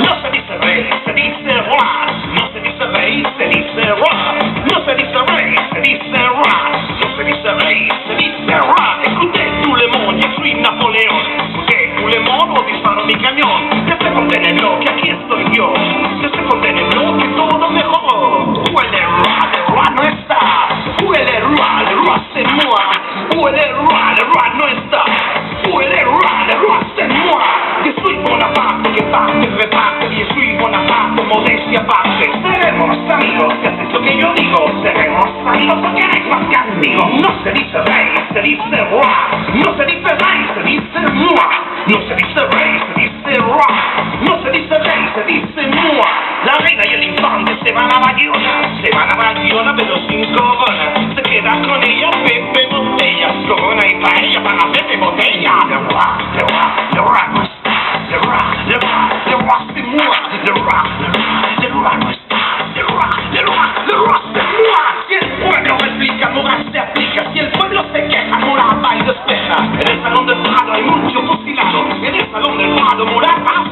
No se dice rey, se dice roi. No se dice rey, se dice roi. No se dice rey, se dice roi. No se dice rey, se dice roi. Écoutez tout le monde, je suis Napoléon. Écoutez tout le monde, o disparo mi cañón. Ya se conténenlo, que aquí estoy yo. Ya se conténenlo, que todo mejor. Où est le roi no está. Où est le roi c'est moi. Où est le roi no está. Où est le roi c'est moi. Yo soy Bonaparte, que parte, reparte. Yo soy Bonaparte, modestia aparte. Seremos amigos, si haces lo que yo digo. Seremos amigos porque eres más que amigo. No se dice rey, se dice roi. No se dice rey, se dice moi. No se dice rey, se dice roi. No se dice rey, se dice moi. La reina y el infante se van a Bayona, pero sin corona. Se queda con ella Pepe Botella. Corona y paella para Pepe Botella. Le roi no está. Le roi c'est moi. Le roi no está. Le roi c'est moi. Si el pueblo replica, Morat se aplica. Si el pueblo se queja, Morat va y despeja. En el salón del Prado hay mucho fusilado. En el salón del Prado Morat va